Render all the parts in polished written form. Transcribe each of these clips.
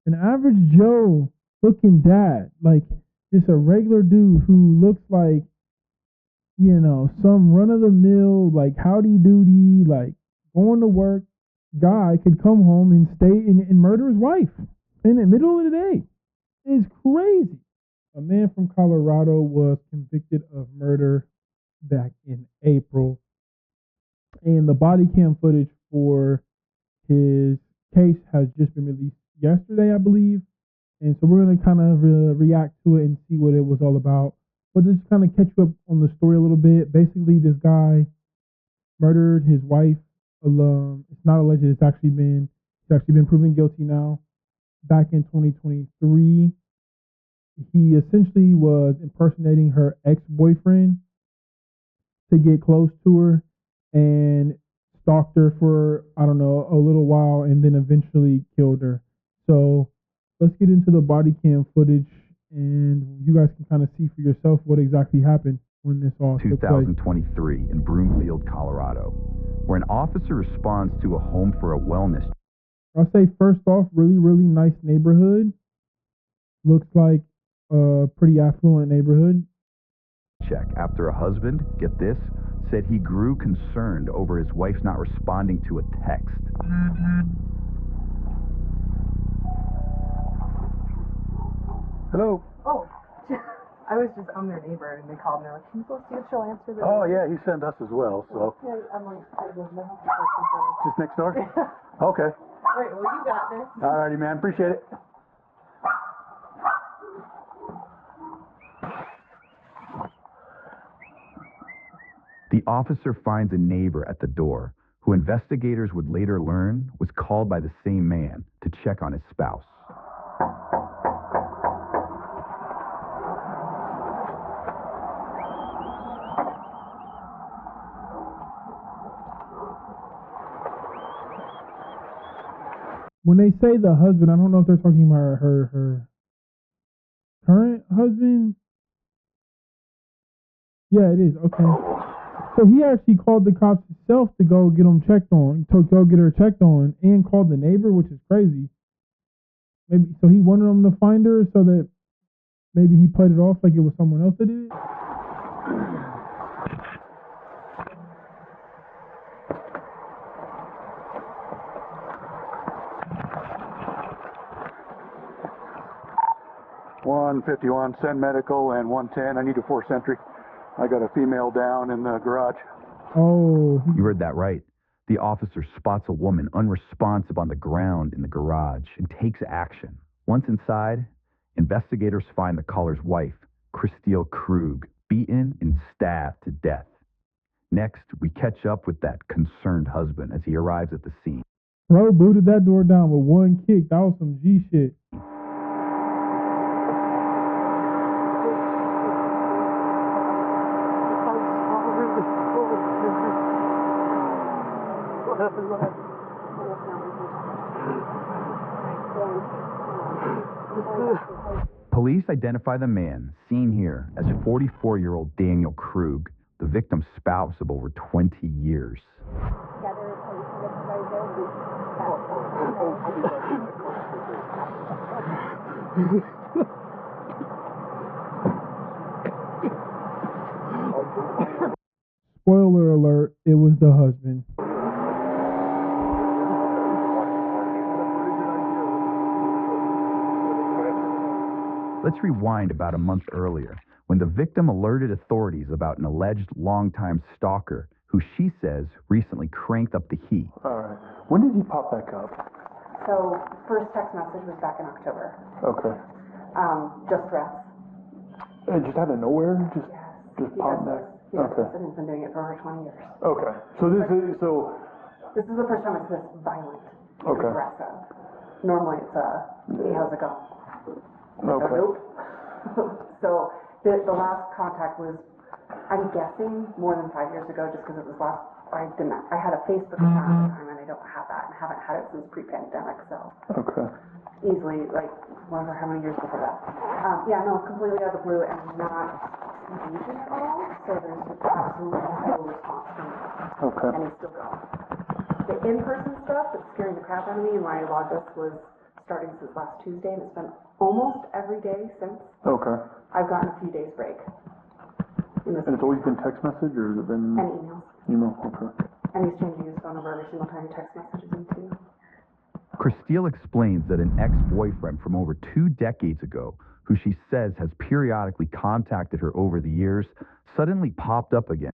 An average Joe looking dad, like just a regular dude who looks like, some run of the mill, like howdy doody, like going to work guy could come home and stay and murder his wife in the middle of the day. It's crazy. A man from Colorado was convicted of murder back in April, and the body cam footage for his case has just been released yesterday, I believe. And so we're going to kind of react to it and see what it was all about. But just kind of catch you up on the story a little bit. Basically, this guy murdered his wife. It's not alleged. He's actually been proven guilty now. Back in 2023, he essentially was impersonating her ex-boyfriend to get close to her and stalked her for, I don't know, a little while and then eventually killed her. So let's get into the body cam footage and you guys can kind of see for yourself what exactly happened when this all took place. 2023 in Broomfield, Colorado, where an officer responds to a home for a wellness. I'll say first off, really, really nice neighborhood. Looks like a pretty affluent neighborhood. Check after a husband, get this, said he grew concerned over his wife's not responding to a text. Hello. Oh, I was just, I'm their neighbor, and they called me. Like, can you go see if she'll answer this? Oh, yeah, he sent us as well, so. Yeah, I'm like, I live in the house. Just next door? Okay. All right, well, you got this. All righty, man. Appreciate it. The officer finds a neighbor at the door, who investigators would later learn was called by the same man to check on his spouse. When they say the husband, I don't know if they're talking about her current husband. Yeah, it is. Okay. So he actually called the cops himself to go get him checked on, to go get her checked on, and called the neighbor, which is crazy. Maybe so he wanted them to find her so that maybe he played it off like it was someone else that did it. $151, send medical, and 110. I need a 4th Century. I got a female down in the garage. Oh. You heard that right. The officer spots a woman unresponsive on the ground in the garage and takes action. Once inside, investigators find the caller's wife, Christile Krug, beaten and stabbed to death. Next, we catch up with that concerned husband as he arrives at the scene. Bro booted that door down with one kick. That was some G shit. Police identify the man, seen here, as 44-year-old Daniel Krug, the victim's spouse of over 20 years. Spoiler alert, it was the husband. Let's rewind about a month earlier, when the victim alerted authorities about an alleged longtime stalker who she says recently cranked up the heat. All right. When did he pop back up? So, first text message was back in October. Okay. Just threats. Just out of nowhere? Just popped back? Yes, Okay. and he's been doing it for over 20 years. Okay. So this is, This is the first time it's this violent, Okay. aggressive. Normally it's hey, how's it going? Okay. Nope. So the last contact was, I'm guessing, more than 5 years ago, just because it was I had a Facebook account at the time, and I don't have that, and haven't had it since pre-pandemic, so. Okay. Easily, wonder how many years before that. Yeah, no, completely out of the blue, and not engaging at all, so there's absolutely no response from me. Okay. And he's still going. The in-person stuff that's scaring the crap out of me, and why I logged this was starting since last Tuesday, and it's been almost every day since. Okay. I've gotten a few days break. And it's always been text message, or has it been? And emails. Email, okay. And he's changing his phone number every single time he text messages me too. Christile explains that an ex-boyfriend from over 2 decades ago, who she says has periodically contacted her over the years, suddenly popped up again.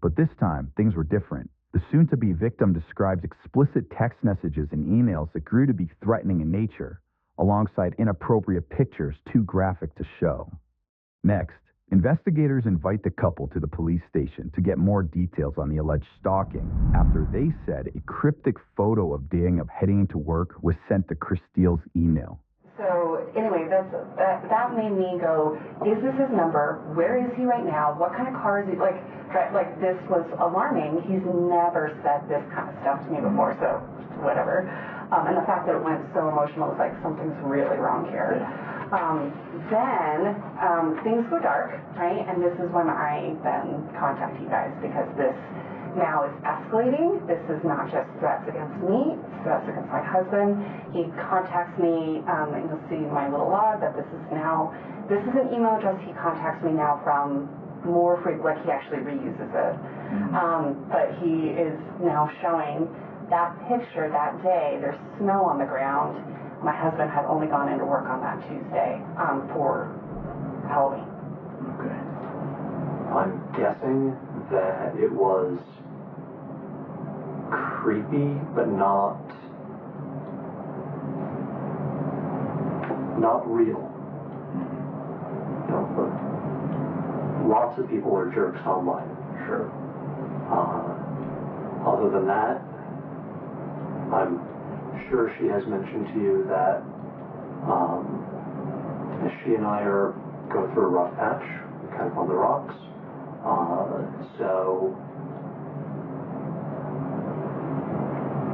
But this time, things were different. The soon-to-be victim describes explicit text messages and emails that grew to be threatening in nature, alongside inappropriate pictures too graphic to show. Next, investigators invite the couple to the police station to get more details on the alleged stalking, after they said a cryptic photo of Daniel heading to work was sent to Christile's email. So anyway, that made me go, is this his number? Where is he right now? What kind of car is he? Like this was alarming. He's never said this kind of stuff to me before, so whatever. And the fact that it went so emotional is like, something's really wrong here. Then things go dark, right? And this is when I then contact you guys, because this now is escalating. This is not just threats against me, it's threats against my husband. He contacts me, and you'll see my little log that this is an email address he contacts me now from more frequently, like he actually reuses it. But he is now showing that picture that day. There's snow on the ground. My husband had only gone into work on that Tuesday for Halloween. Okay. I'm guessing that it was creepy, but not real. But lots of people are jerks online. Sure. Other than that, I'm sure she has mentioned to you that she and I go through a rough patch, kind of on the rocks. So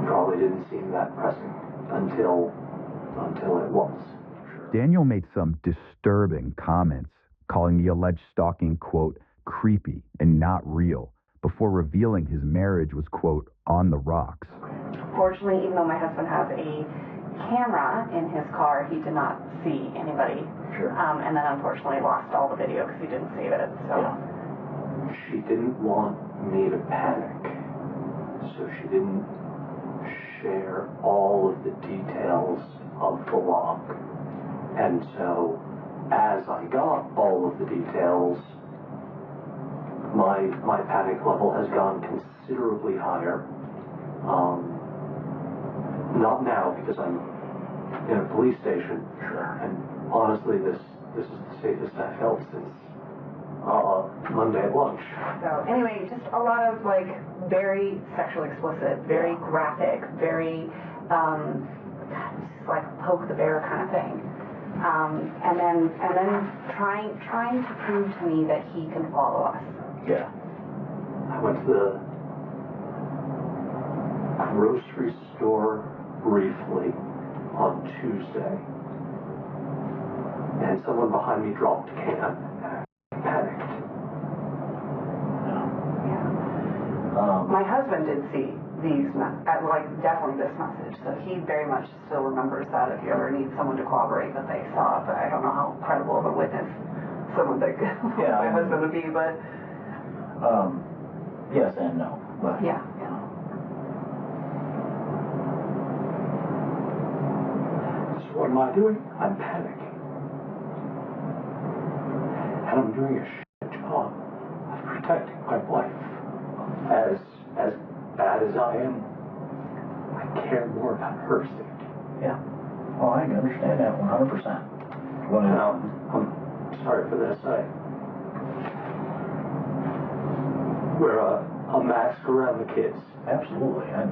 probably didn't seem that pressing until it was. Sure. Daniel made some disturbing comments, calling the alleged stalking, quote, creepy and not real, before revealing his marriage was, quote, on the rocks. Fortunately, even though my husband has a camera in his car, he did not see anybody. Sure. And then unfortunately lost all the video because he didn't save it. So. Yeah. She didn't want me to panic, so she didn't share all of the details of the log. And so, as I got all of the details, my panic level has gone considerably higher. Not now, because I'm in a police station. Sure. And honestly, this is the safest I've felt since Monday at lunch. So anyway, just a lot of like very sexually explicit, very graphic, very just like poke the bear kind of thing. And then trying to prove to me that he can follow us. Yeah. I went to the grocery store briefly on Tuesday, and someone behind me dropped a can, and I panicked. My husband did see these, definitely this message, so he very much still remembers that if you ever need someone to corroborate that they saw it, but I don't know how credible of a witness someone like my husband would be, but... Yes and no, but... Yeah. So what am I doing? I'm panicking. And I'm doing a shit job of protecting my wife. As bad as I am, I care more about her safety. Yeah. Oh, I understand that 100%. Well, now, I'm sorry for this. Wear a mask around the kids. Absolutely. I'm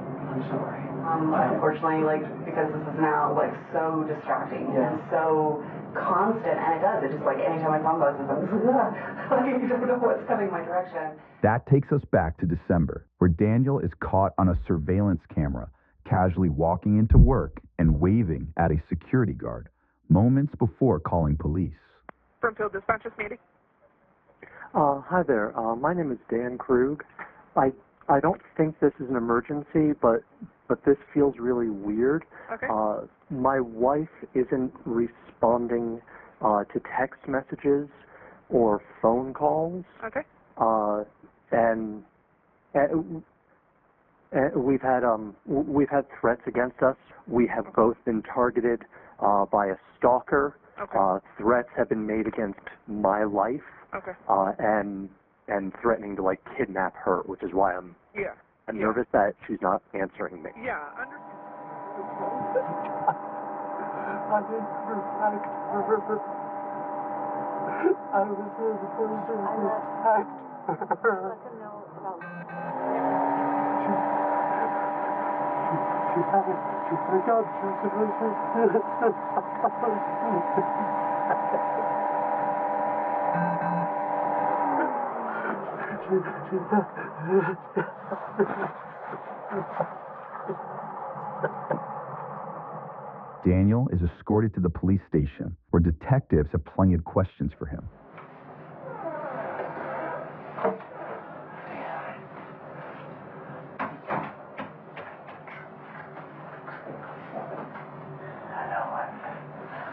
sorry. Unfortunately, because this is now so distracting and so constant, and it just anytime my phone buzzes, I'm just I don't know what's coming my direction. That takes us back to December, where Daniel is caught on a surveillance camera, casually walking into work and waving at a security guard, moments before calling police. Broomfield dispatcher's meeting. Hi there. My name is Dan Krug. I I don't think this is an emergency, but this feels really weird. Okay. My wife isn't responding to text messages or phone calls. Okay. And we've had threats against us. We have both been targeted by a stalker. Okay. Threats have been made against my life. Okay. And threatening to like kidnap her, which is why I'm nervous that she's not answering me. Yeah, I was the person who attacked her. Let them know about She had a gun. She Daniel is escorted to the police station, where detectives have plenty of questions for him.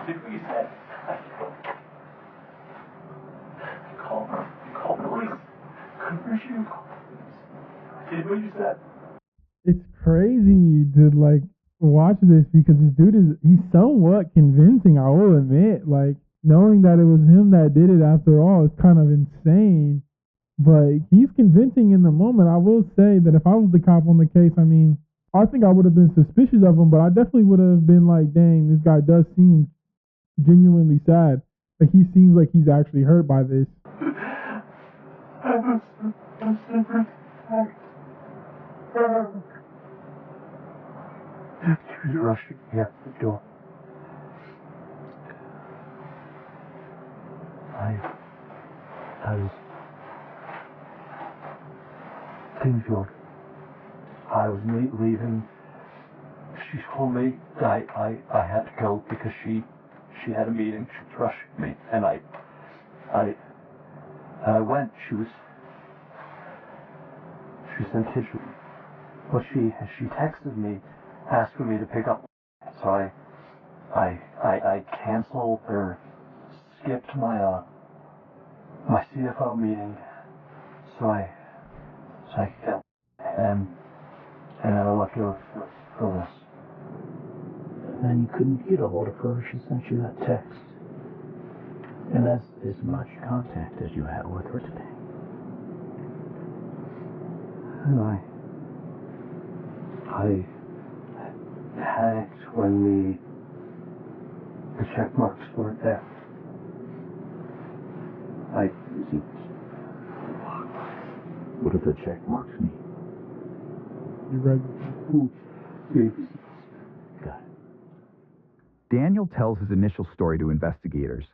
did what you said. Call police. I'm pretty sure you called police. Did what you said. It's crazy to like watch this because this dude he's somewhat convincing, I will admit. Like, knowing that it was him that did it after all is kind of insane. But he's convincing in the moment. I will say that if I was the cop on the case, I mean, I think I would have been suspicious of him, but I definitely would have been like, dang, this guy does seem genuinely sad. Like, he seems like he's actually hurt by this. I was never attacked. She was rushing me out the door. I was Broomfield. I was leaving. She told me that I had to go because she had a meeting. She was rushing me, and I went. She was in the kitchen. But she texted me, asking me to pick up. So I canceled or skipped my my CFO meeting. So I could get and I left her for this. And you couldn't get a hold of her. She sent you that text. And that's as much contact as you had with her today. And I panicked when the check marks weren't there. What do the check marks mean? You read? Got it. Daniel tells his initial story to investigators,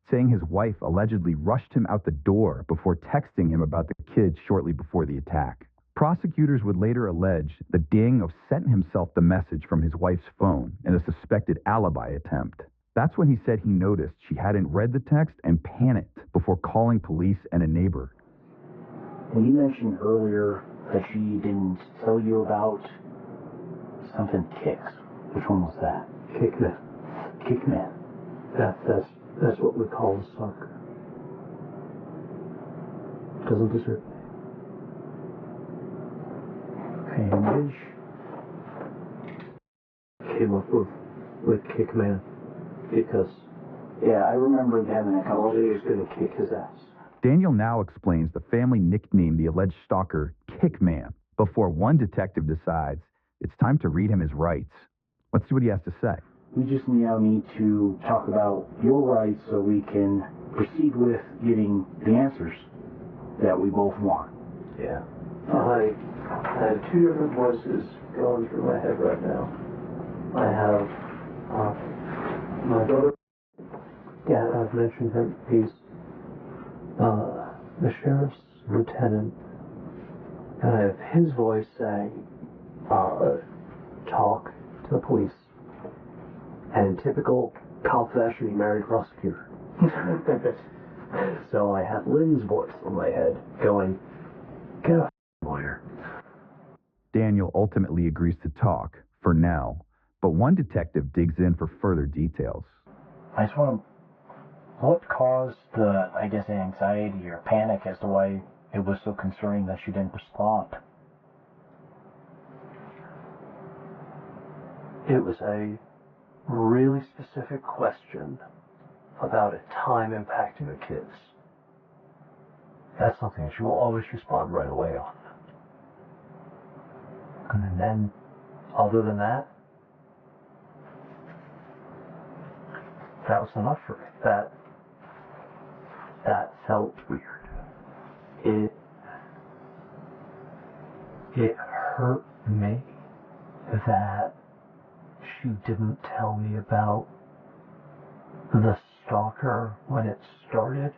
saying his wife allegedly rushed him out the door before texting him about the kids shortly before the attack. Prosecutors would later allege that Daniel sent himself the message from his wife's phone in a suspected alibi attempt. That's when he said he noticed she hadn't read the text and panicked before calling police and a neighbor. Well, you mentioned earlier that she didn't tell you about something kicks. Which one was that? Kickman. Kickman. That's what we call a stalker. Doesn't deserve me. Cambridge. Came up with Kickman because I remember them in a couple of was going to kick his ass. Daniel now explains the family nicknamed the alleged stalker Kickman before one detective decides it's time to read him his rights. Let's see what he has to say. We just now need to talk about your rights so we can proceed with getting the answers that we both want. Yeah. I have two different voices going through my head right now. I have my brother. Yeah, I've mentioned him. He's the sheriff's lieutenant. And I have his voice saying, talk to the police. And in typical cop fashion, he married a prosecutor. So I have Lynn's voice in my head going, get a lawyer. Daniel ultimately agrees to talk, for now, but one detective digs in for further details. I just want to... What caused the, I guess, anxiety or panic as to why it was so concerning that she didn't respond? It was a really specific question about a time impacting the kids. That's something she will always respond right away on. And then, other than that, that was enough for me. That felt weird. It hurt me that she didn't tell me about the stalker when it started,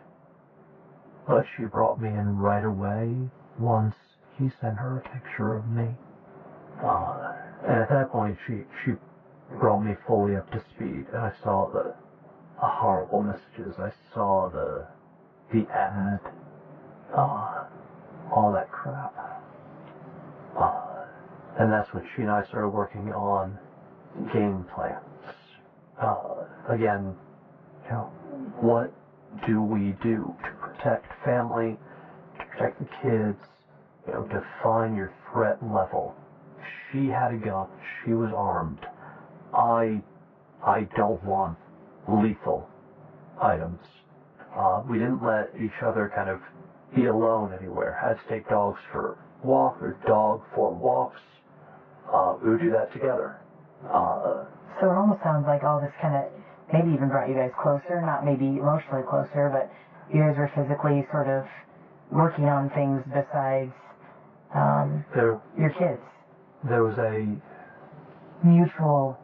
but she brought me in right away once he sent her a picture of me. And at that point, she brought me fully up to speed, and I saw the horrible messages. I saw the ad, all that crap. And that's when she and I started working on game plans. Again, what do we do to protect family, to protect the kids, define your threat level. She had a gun, she was armed. I don't want lethal items. We didn't let each other kind of be alone anywhere. Had to take dogs for a walk or dog for walks. We would do that together. So it almost sounds like all this kind of maybe even brought you guys closer, not maybe emotionally closer, but you guys were physically sort of working on things besides your kids. There was a mutual...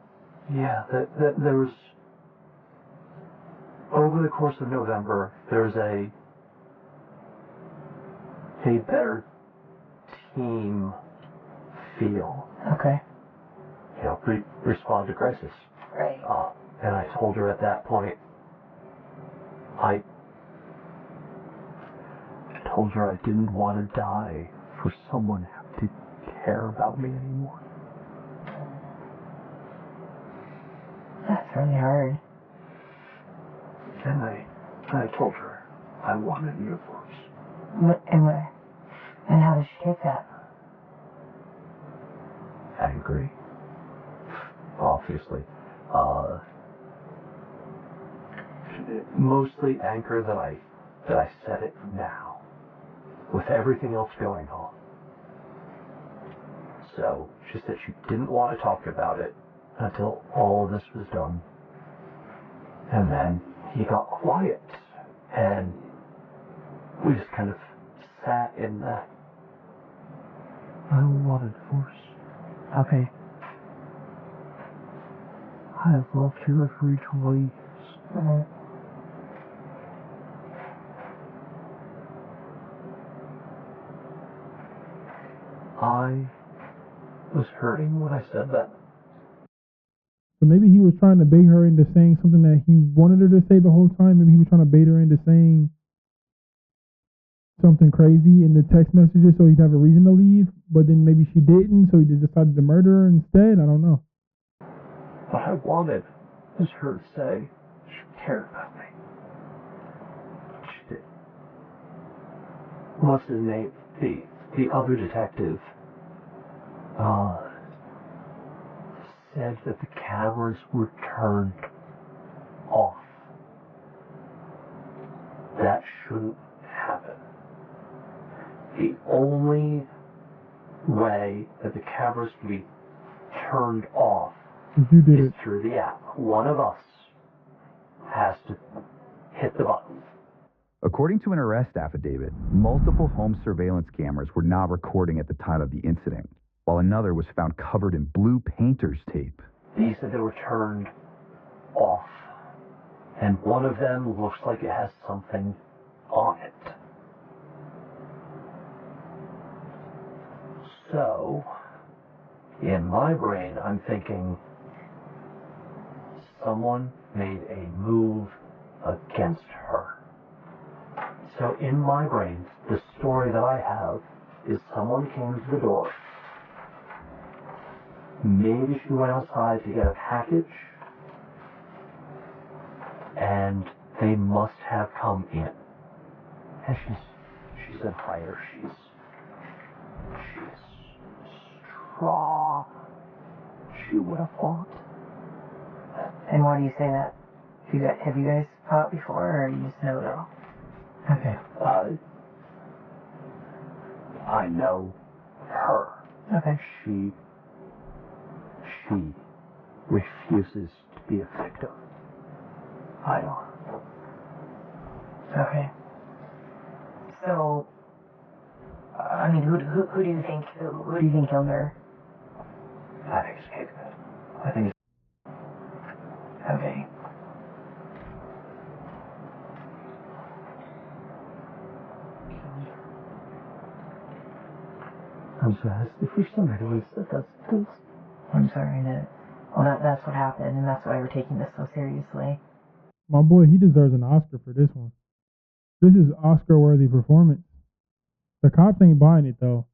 Yeah, there was... Over the course of November, there was a better team feel. Okay. Respond to crisis. Right. And I told her at that point, I told her I didn't want to die for someone to care about me anymore. That's really hard. And I told her I wanted a divorce. And how did she take that? Angry. Obviously. Mostly anger that I said it now, with everything else going on. So she said she didn't want to talk about it until all of this was done. And then he got quiet, and we just kind of sat in that. I want a divorce. Okay. I have loved you for 20 years. Mm-hmm. I was hurting when I said that. So maybe he was trying to bait her into saying something that he wanted her to say the whole time. Maybe he was trying to bait her into saying something crazy in the text messages so he'd have a reason to leave. But then maybe she didn't, so he just decided to murder her instead. I don't know. What I wanted was her to say she cared about me. She did. What's his name? The other detective said that the cameras were turned off. That shouldn't happen. The only way that the cameras can be turned off is through the app. One of us has to hit the button. According to an arrest affidavit, multiple home surveillance cameras were not recording at the time of the incident, while another was found covered in blue painter's tape. He said they were turned off, and one of them looks like it has something on it. So, in my brain, I'm thinking someone made a move against her. So in my brain, the story that I have is someone came to the door, maybe she went outside to get a package, and they must have come in. And she's a fighter. She's strong. She would have fought. And why do you say that? Have you guys fought before, or you just know it all? Okay. I know her. Okay. She refuses to be a victim. I know her. Okay. So, I mean, who do you think killed her? I think it's Kate. I think it's... Okay. I'm sorry. If we somebody was that's this. I'm sorry that. Well, that's what happened, and that's why we're taking this so seriously. My boy, he deserves an Oscar for this one. This is Oscar-worthy performance. The cops ain't buying it, though.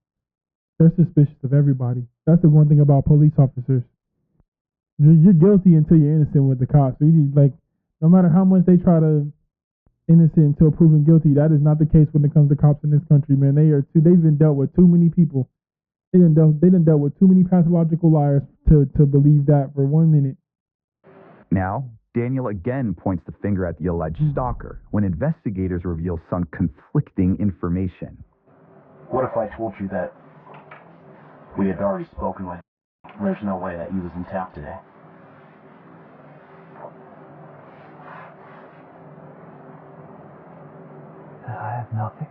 They're suspicious of everybody. That's the one thing about police officers. You're guilty until you're innocent with the cops. No matter how much they try to innocent until proven guilty, that is not the case when it comes to cops in this country, man. They've been dealt with too many people. They done dealt with too many pathological liars to believe that for 1 minute. Now, Daniel again points the finger at the alleged stalker when investigators reveal some conflicting information. What if I told you that we had already spoken with him? There's no way that he was in town today. I have nothing.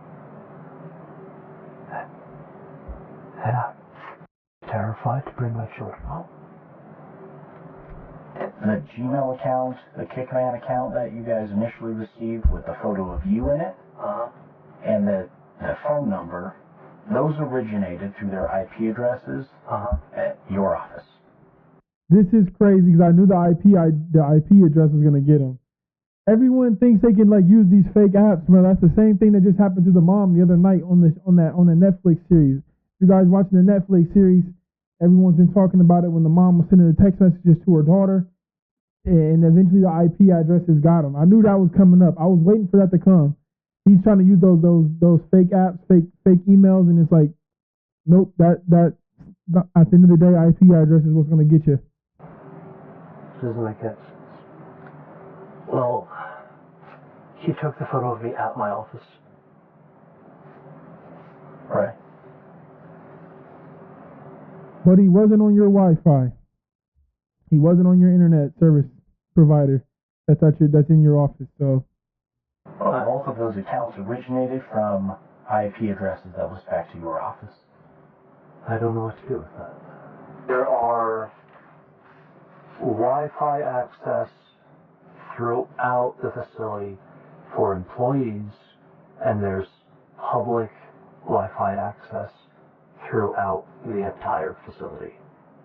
And I'm terrified to bring my children home. The Gmail account, the Kickman account that you guys initially received with the photo of you in it, and the phone number, those originated through their IP addresses at your office. This is crazy because I knew the IP address was gonna get them. Everyone thinks they can use these fake apps, bro. That's the same thing that just happened to the mom the other night on the Netflix series. You guys watching the Netflix series? Everyone's been talking about it when the mom was sending the text messages to her daughter, and eventually the IP addresses got him. I knew that was coming up. I was waiting for that to come. He's trying to use those fake apps, fake emails, and it's like, nope. That at the end of the day, IP address is what's gonna get you. Doesn't make sense. Well, he took the photo of me at my office. Right. But he wasn't on your Wi-Fi. He wasn't on your internet service provider. That's in your office. So both of those accounts originated from IP addresses that was back to your office. I don't know what to do with that. There are Wi-Fi access throughout the facility for employees, and there's public Wi-Fi access throughout the entire facility.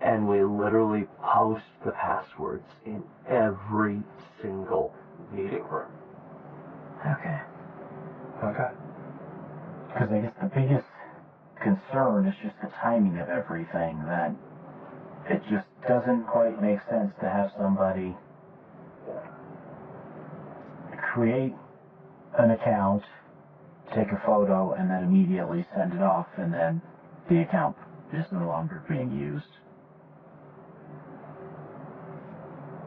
And we literally post the passwords in every single meeting room. Okay. Because I guess the biggest concern is just the timing of everything, that it just doesn't quite make sense to have somebody create an account, take a photo, and then immediately send it off, and then the account is no longer being used.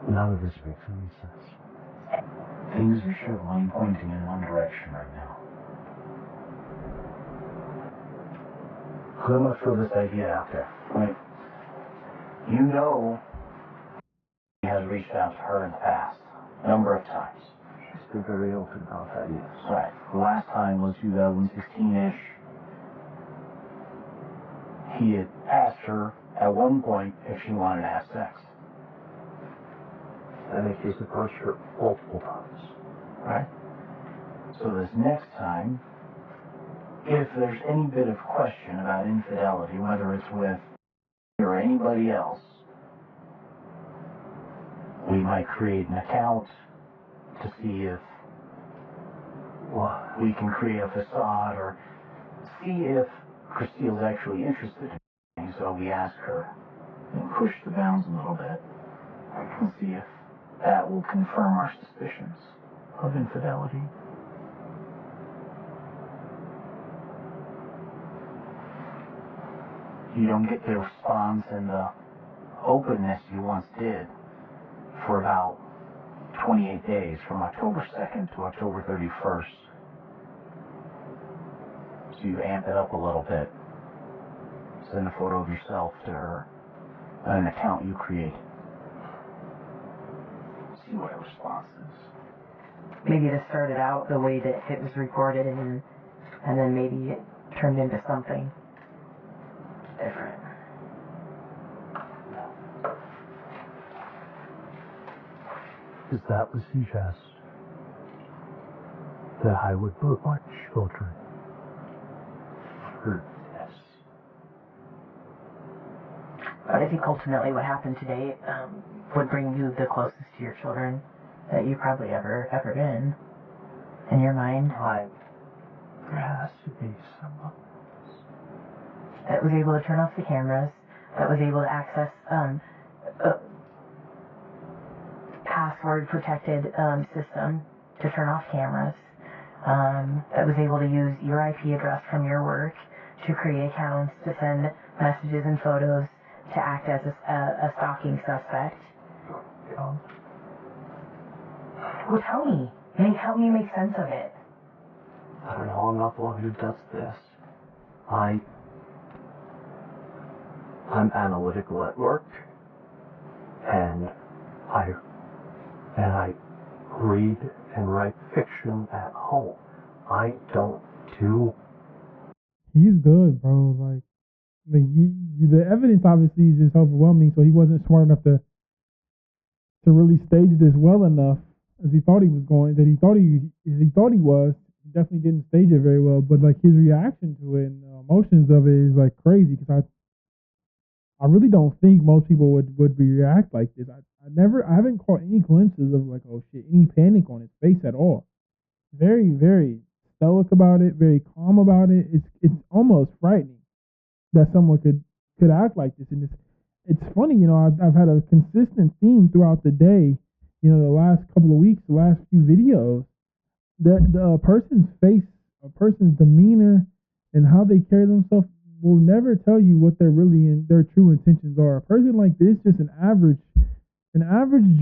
None of this makes any sense. Things are sure pointing in one direction right now. So I'm gonna throw this idea out there. Right. You know he has reached out to her in the past, a number of times. She's been very open about that, yes. Right. The last time was 2016-ish. He had asked her at one point if she wanted to have sex. I think he's approached her multiple times. Right. So this next time, if there's any bit of question about infidelity, whether it's with or anybody else, we might create an account to see if we can create a facade or see if Christile's actually interested in it. So we ask her and push the bounds a little bit and see if that will confirm our suspicions of infidelity. You don't get the response and the openness you once did for about 28 days, from October 2nd to October 31st. So you amp it up a little bit. Send a photo of yourself to her on an account you create. See what her response is. Maybe it started out the way that it was recorded, and then maybe it turned into something different. Because that would suggest that I would put my children through this. But I think ultimately what happened today would bring you the closest to your children that you probably ever been in your mind. There has to be someone that was able to turn off the cameras, that was able to access a password-protected system to turn off cameras, that was able to use your IP address from your work to create accounts, to send messages and photos, to act as a stalking suspect. Well, tell me. Help me make sense of it. I don't know, I'm not the one who does this. I'm analytical at work, and I read and write fiction at home. I don't do. He's good, bro. Like the evidence obviously is just overwhelming. So he wasn't smart enough to really stage this well enough as he thought he was going. That he thought he was. He definitely didn't stage it very well. But like his reaction to it and the emotions of it is like crazy. Because I really don't think most people would react like this. I haven't caught any glimpses of like, oh shit, any panic on his face at all. Very, very stoic about it, very calm about it. It's almost frightening that someone could act like this. And it's funny, I've had a consistent theme throughout the day, the last couple of weeks, the last few videos, that the person's face, a person's demeanor, and how they carry themselves will never tell you what their true intentions are. A person like this, just an average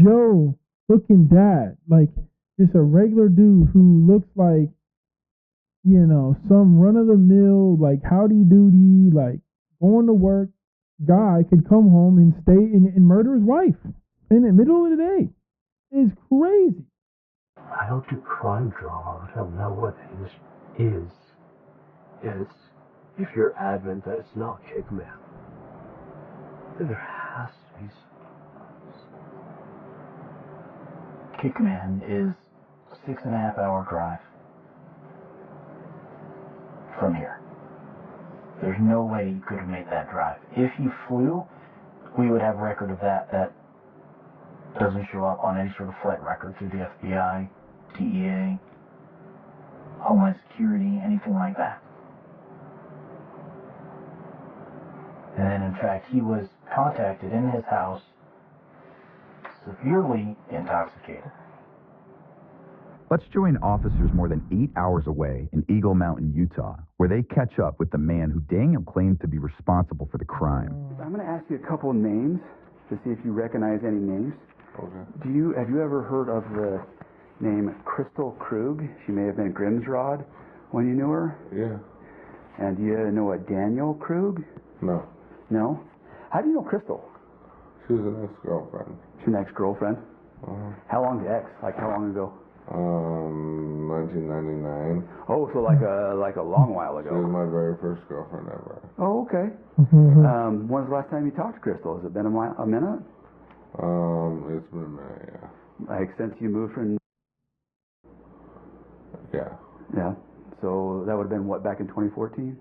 Joe looking dad, like just a regular dude who looks like, some run of the mill, like howdy doody, like going to work guy could come home and stay and murder his wife in the middle of the day. It's crazy. I don't do crime drama. I don't know what this is. If you're adamant that it's not Kickman, then there has to be some. Kickman is 6.5 hour drive from here. There's no way you could have made that drive. If you flew, we would have record of that. That doesn't show up on any sort of flight record through the FBI, DEA, Homeland Security, anything like that. And in fact, he was contacted in his house, severely intoxicated. Let's join officers more than 8 hours away in Eagle Mountain, Utah, where they catch up with the man who Daniel claimed to be responsible for the crime. I'm going to ask you a couple of names to see if you recognize any names. Okay. Have you ever heard of the name Christile Krug? She may have been Grimsrod when you knew her. Yeah. And do you know a Daniel Krug? No. No? How do you know Christile? She was an ex-girlfriend. She's an ex-girlfriend? Uh-huh. How long's the ex? Like how long ago? 1999. Oh, so like a long while ago. She was my very first girlfriend ever. Oh, okay. When was the last time you talked to Christile? Has it been a minute? It's been a minute, yeah. Like since you moved from... Yeah. Yeah. So that would have been, what, back in 2014?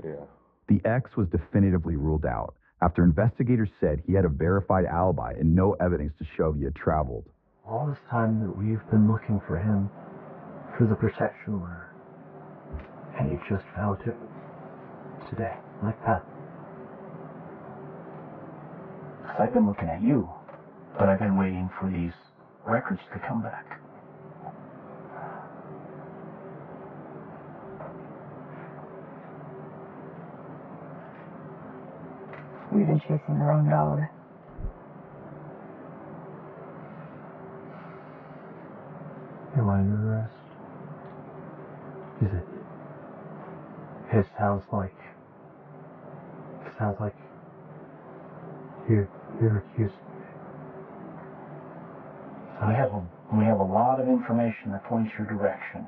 Yeah. The ex was definitively ruled out after investigators said he had a verified alibi and no evidence to show he had traveled. All this time that we've been looking for him, for the protection order, and you just found him today, like that. Because I've been looking at you, but I've been waiting for these records to come back. We've been chasing the wrong dog. Am I under arrest? Is it? It sounds like you're accused. We have a lot of information that points your direction,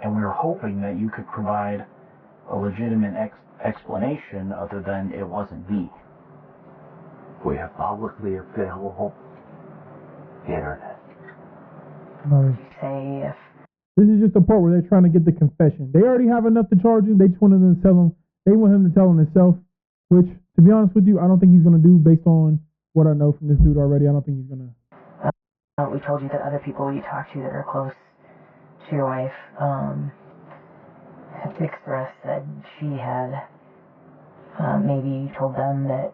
and we were hoping that you could provide a legitimate explanation other than it wasn't me. We have publicly available internet. Say if This is just the part where they're trying to get the confession. They already have enough to charge him. They just wanted to tell him. They want him to tell him himself, which, to be honest with you, I don't think he's going to do based on what I know from this dude already. I don't think he's going to. we told you that other people you talked to that are close to your wife had expressed that she had maybe told them that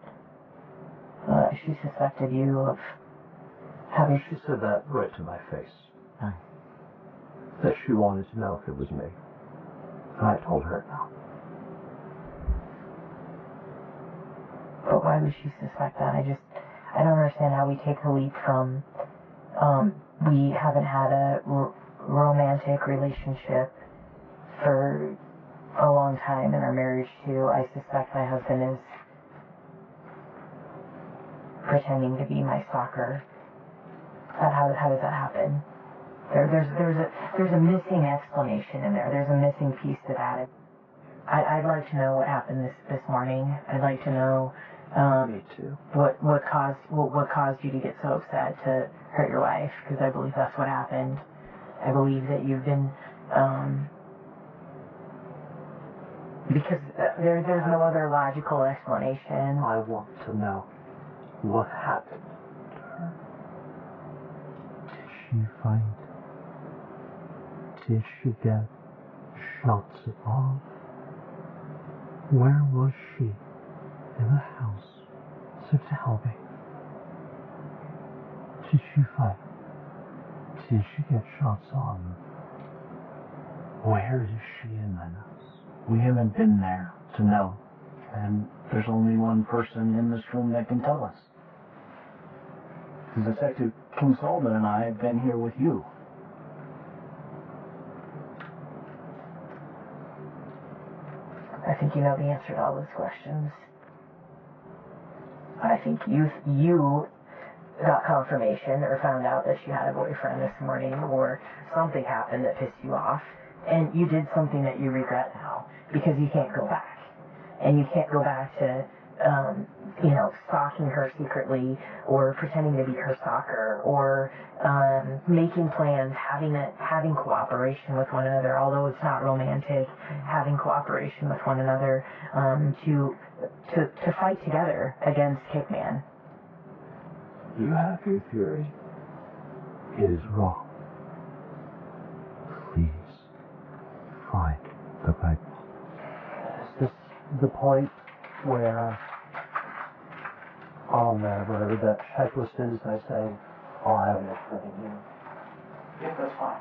she suspected you of having. She said that right to my face. That she wanted to know if it was me. And I told her no. But why would she suspect that? I don't understand how we take a leap from we haven't had a romantic relationship for a long time in our marriage to I suspect my husband is pretending to be my stalker. How does that happen? There's a missing explanation in there. There's a missing piece to that. I'd like to know what happened this morning. I'd like to know Me too. what caused you to get so upset to hurt your wife, because I believe that's what happened. I believe that you've been because there's no other logical explanation. I want to know what happened to her. Did she fight? Did she get shots above? Where was she in the house? So tell me. Did she fight? Did she get shots on? Where is she in the house? We haven't been there to know, and there's only one person in this room that can tell us. Detective Consultant and I have been here with you. I think you know the answer to all those questions. I think you got confirmation or found out that she had a boyfriend this morning, or something happened that pissed you off, and you did something that you regret now because you can't go back. And you can't go back to stalking her secretly, or pretending to be her stalker, or making plans, having cooperation with one another, although it's not romantic, having cooperation with one another to fight together against Kickman. You have your theory. It is wrong. Please find the right one. Is this the point where whatever that checklist is, I say, I'll have it for you? Yeah, that's fine.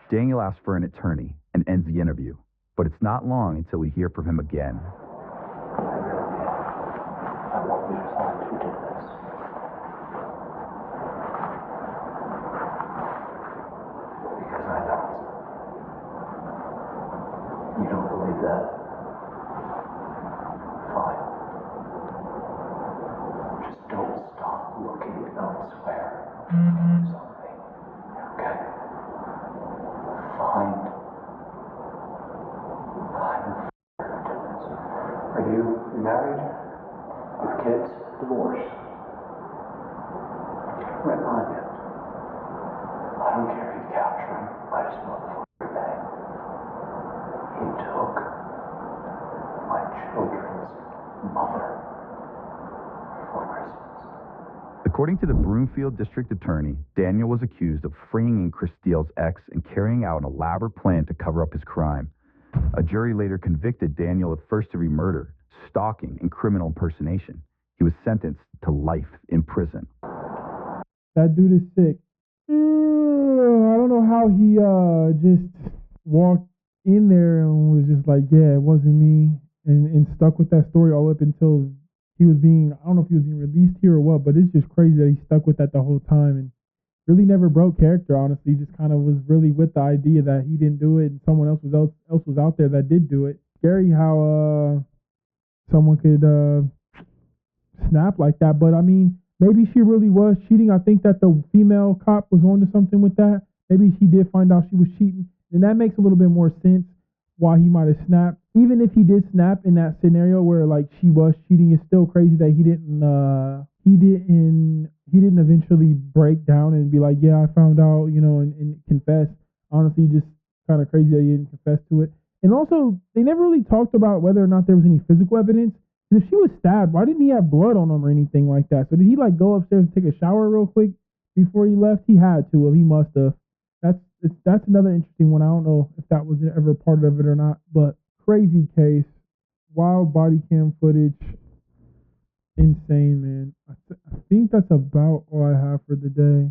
Daniel asks for an attorney and ends the interview, but it's not long until we hear from him again. I want you to find who did this. Because I know it's not. You don't believe that? Fine. Just don't stop looking elsewhere. Something. Okay? Find Are you married? With kids? Divorced? Red line yet? I don't care if you capture him. I just want the pay. He took my children's mother for Christmas. According to the Broomfield district attorney, Daniel was accused of freeing Christile's ex and carrying out an elaborate plan to cover up his crime. A jury later convicted Daniel of first-degree murder, stalking, and criminal impersonation. He was sentenced to to life in prison. That dude is sick. I don't know how he just walked in there and was just like, yeah, it wasn't me, and stuck with that story all up until he was being, I don't know if he was being released here or what, but it's just crazy that he stuck with that the whole time and really never broke character, honestly. Just kind of was really with the idea that he didn't do it and someone else was out there that did do it. Scary how someone could snap like that, but I mean, maybe she really was cheating. I think that the female cop was onto something with that. Maybe he did find out she was cheating, and that makes a little bit more sense why he might have snapped. Even if he did snap in that scenario where like she was cheating, it's still crazy that he didn't eventually break down and be like, yeah, I found out, and confess. Honestly, just kind of crazy that he didn't confess to it. And also, they never really talked about whether or not there was any physical evidence. If she was stabbed, why didn't he have blood on him or anything like that? So did he like go upstairs and take a shower real quick before he left? He had to. Well, he must have. That's another interesting one. I don't know if that was ever part of it or not, but crazy case, wild body cam footage, insane, man. I think that's about all I have for the day.